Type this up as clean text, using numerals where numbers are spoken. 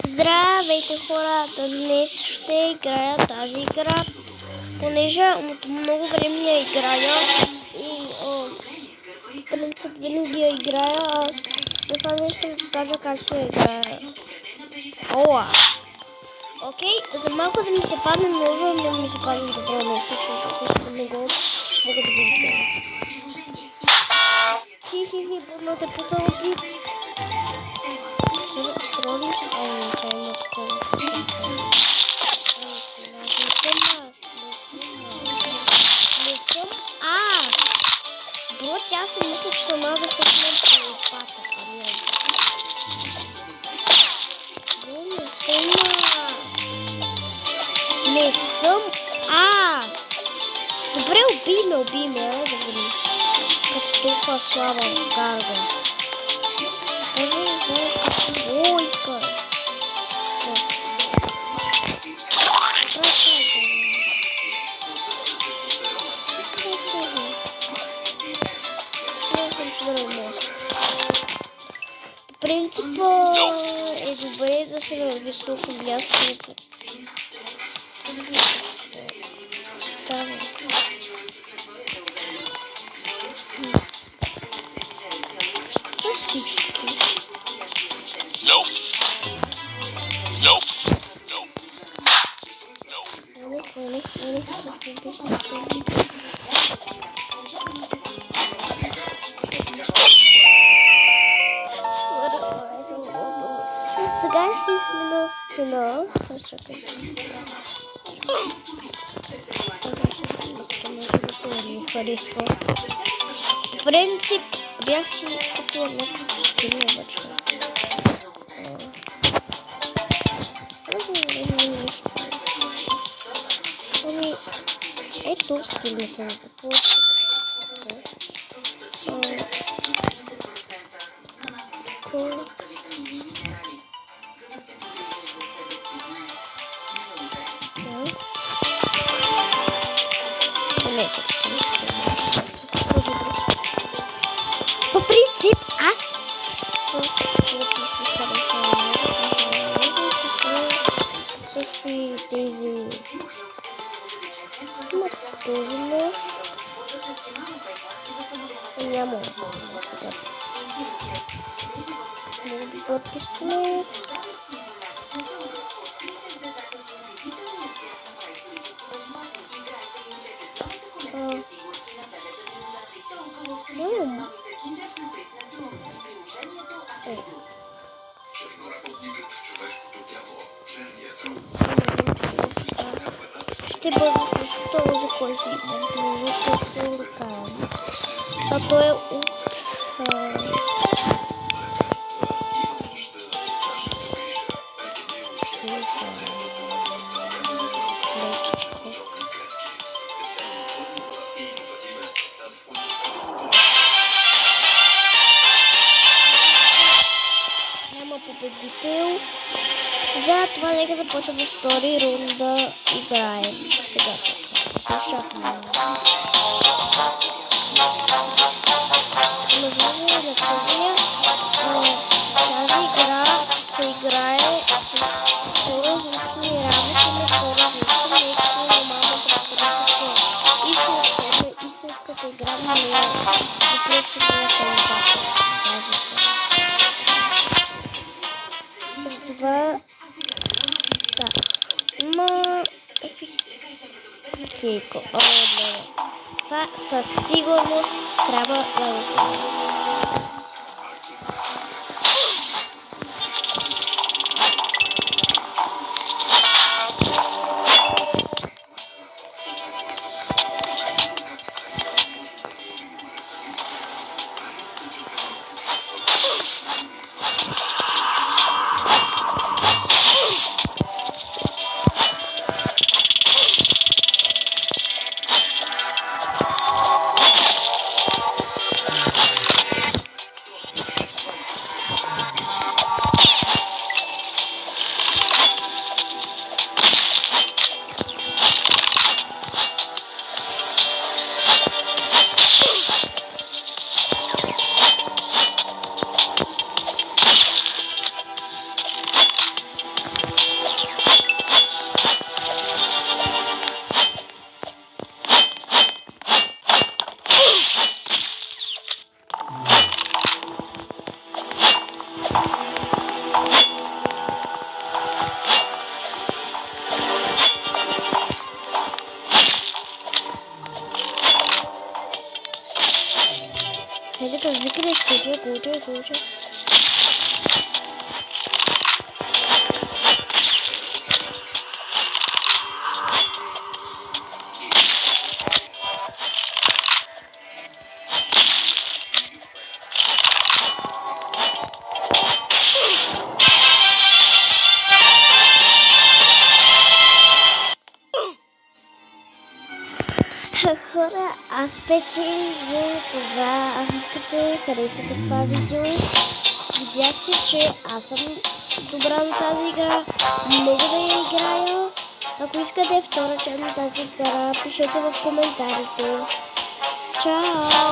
Здравейте, хората! Днес ще играя тази игра, понеже от много време я играя и принцип винаги я играя. Аз това днес ще ви покажа как се играе. Окей, за малко да ми се падне ножа, но ми се падне добро нещо, защото не го мога да видя. Хи-хи-хи, бурната потълки. Не съм аз. Бро, тя си мисля, че съм аз, защото имам полопата. Бро, не съм аз. Не съм аз. Добре, убий ме, да видим. Като толкова слаба гарга. Може да знаеш какво иска. Принципа е добре да се върви с толкова място. Става. За всички. Сега ще си смена скина. Чакайте. Ми харесва. В принцип бях си купила някакво скина, обаче. Ето скина съм купила. По принцип, аз също и тези този нож няма сега. Много добър пистолет. Ще бъде с този, който ще ръкавам. А той е от... Няма победител. Затова нека започваме втори рунд да играем. Сега слушахме. Може да напомня, тази игра се играе с по-различни работи на по-различни неща, нормалната политика. Истинската игра не е просто на калибата. Затова Кейко. Това със сигурност трябва да го сложим. куче. Хора, аз печелих за това. Ако искате, харесате това видео. Видяхте, че аз съм добра на тази игра. Мога да я играя. Ако искате втора част на тази игра, пишете в коментарите. Чао!